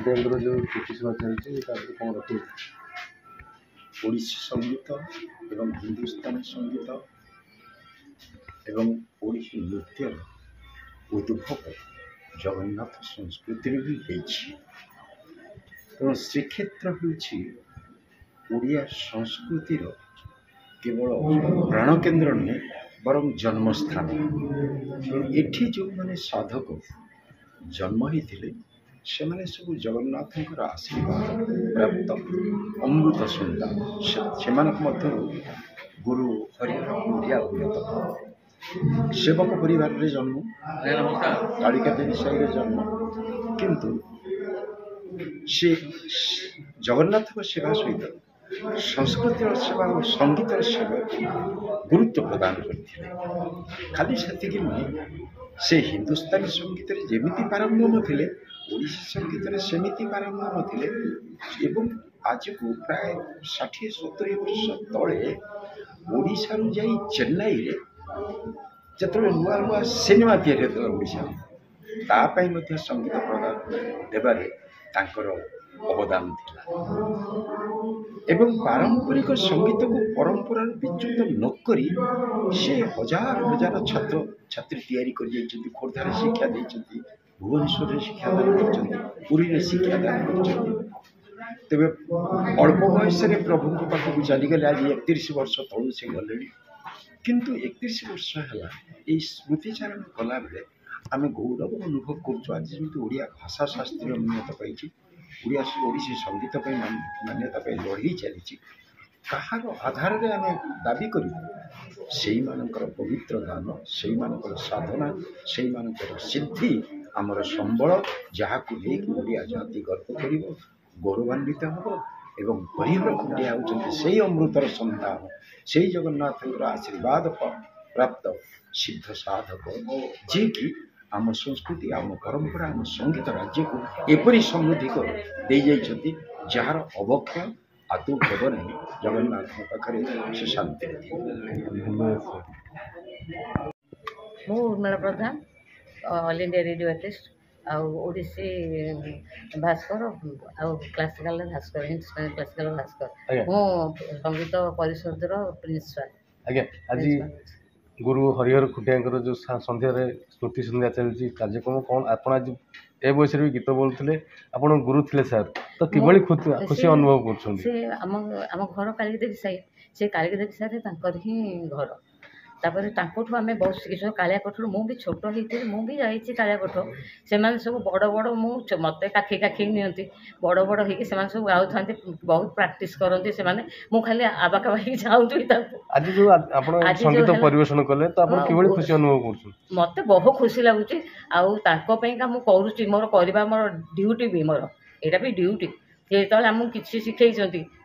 खुटिया जो चिकित्सा चलती कौन रखी ओडिसी संगीत एवं हिंदुस्तानी संगीत एवं ओडिसी नृत्य उद्भव जगन्नाथ संस्कृति भी तेणु श्रीक्षेत्र होड़िया संस्कृतिर केवल प्राण केन्द्र नुहे बरं जन्मस्थान। एठी जो माने साधक जन्म ही थिले से माने सब जगन्नाथ आशीर्वाद प्राप्त अमृत सन्तान से गुरु हरिहर कुंडिया अन्यतम सेवक परिवार रे जन्म कालिका देवी साई जन्म किंतु से जगन्नाथ सेवा सहित संस्कृति सेवा और संगीत सेवा गुरुत्व प्रदान करते खाली से नुहे से हिंदुस्तानी संगीत जमीती पारंगम थे ओडिसी संगीत सेमिति पारंगम थे एवं आज को प्राय 60-70 वर्ष तले ओडिशा जाई चेन्नई रे जतबे नुआ नुआ सिनेमा तैयारी होता ओडिशा संगीत प्रदान देवारे तांकर अवदान थिला एवं पारंपरिक संगीत को परंपरा विच्युत नकरी से हजार हजार छात्र छात्री तैयारी कर जाइछन्ति खोर्धारे शिक्षा देइछन्ति भुवनेश्वर शिक्षा दान कर पुरी शिक्षा दान कर तेज अल्प बयस प्रभु पाखक चलीगले आज 31 वर्ष तलू से गले किंतु 31 वर्ष है स्मृतिचारण कला बेले आम गौरव अनुभव करिया भाषा शास्त्री मान्यता पाई ओडिसी संगीत मान्यता लड़ी चली कहार आधार में आम दाबी करूँ से पवित्र दान से साधना से सिद्धि आमर संबल जहाँ को लेकिन ओडिया जाति गर्व कर गौरवान्वित हम एवं हरिहर कुंडिया होती से अमृतर संतान से जगन्नाथ आशीर्वाद प्राप्त सिद्ध साधक जी की आम संस्कृति आम परंपरा आम संगीत राज्य को एपरी समृद्धि को दे जाइछन्ति जार अवक्षय आदौ हेब नहीं जगन्नाथ पाखे से शांति। मु Urmila Pradhan all India radio artist Odissi भास्कर क्लासिकल भास्कर हिंदुस्तानी क्लासिकल भास्कर मु संगीत परिषद प्रिंसिपाल। आज गुरु हरिहर खुटिया जो संध्या स्मृति संध्या चलती कार्यक्रम कौन आप आज ए बयस भी गीत बोलते आप गुरु थे सर तो कि खुशी अनुभव कर घर कालिदेवी साई से कालिदेवी साई ही घर तापर तांकोठु आमे बहुत शिखिस कालियाकोठ मु भी छोट होती मु भी जाइए कालियाकोठ से सब बड़ बड़ मु मत काखी काखी नियंती बड़ बड़ होगी से सब गाँव था बहुत प्राक्ट करती से मु खाली आबाका भाई जाऊँगी आज जो आप संगीत परिवेशन कले तो आप किभली खुशी अनुभव कर मत बहुत खुशी लगुच आपाइका मुझे करुँच मोर करवा मोर ड्यूटी भी मोर यहाँ भी ड्यूटी जो आमको किसी शिखई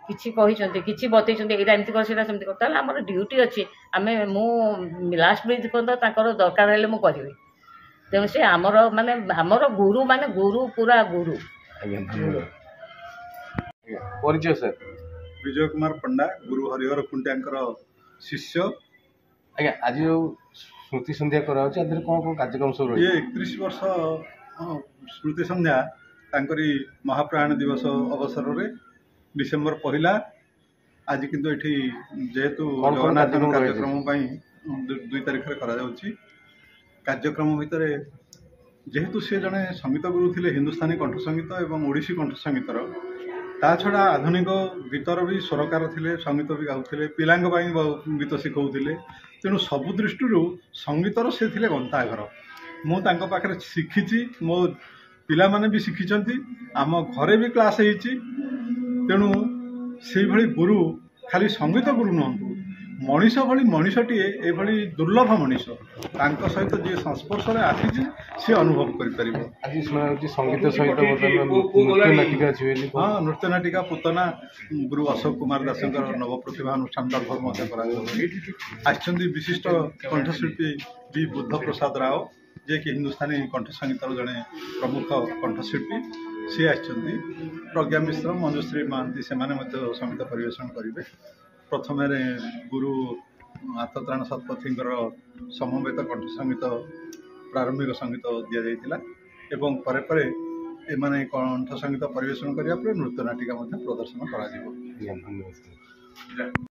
किसी कहते किसी बतई यहाँ एमती कर सेमती कर आम ड्यूटी अच्छी आम मु लास्ट ब्रिज पर्यटन दरकार हेल्ले मुझे तेणु से आमर माने आमर गुरु माने गुरु पूरा गुरु। परिचय सर विजय कुमार पंडा गुरु हरिहर खुंटिया शिष्य। आज्ञा आज जो स्मृति संध्या करा कौन कौन कार्यक्रम सब ये 31 वर्ष स्मृति संध्या तांकरी महाप्राण दिवस अवसर रे डिसेम्बर 1 आज किंतु एठी जेहेतु जगन्नाथ कार्यक्रम 2 तारिख करा कार्यक्रम भितर जेहेतु सी जड़े संगीत गुरु थे हिंदुस्तानी कंठ संगीत और ओडिसी कंठ संगीतर ता छड़ा आधुनिक गीतर भी स्वरकार थे संगीत भी गाँव पिला गीत शिखाऊे तेणु सबु दृष्टि संगीतर से थे गंताघर मुझे शिखी मो पिला माने भी शिखी आम घरे भी क्लास होती तेणु से भली गुरु खाली संगीत गुरु नुहतु मनीष भली मनीषटीए ये दुर्लभ मनीष सहित जी संस्पर्श में आसी सी अनुभव कर संगीत सहित हाँ नृत्य नाटिका पूतना गुरु अशोक कुमार दास नव प्रतिभा अनुष्ठान तरफ विशिष्ट कंठशिल्पी बी बुद्ध प्रसाद राव जे कि हिंदुस्तानी कंठ संगीत जड़े प्रमुख कंठशिल्पी सी आछंती प्रज्ञा मिश्र मंजुश्री महांती से संगीत परिवेशन करेंगे। प्रथम गुरु आत्मत्राण शतपथी समवेत कंठ संगीत प्रारंभिक संगीत दि जाइथिला एवं परे परे ଏମାନେ କଣ୍ଠ ସଙ୍ଗୀତ ପରିବେଷଣ କରିବା ପରେ ନୃତ୍ୟ ନାଟିକା ମଧ୍ୟ ପ୍ରଦର୍ଶନ କରାଯିବ। ଆଜ୍ଞା, ଧନ୍ୟବାଦ ସାର୍।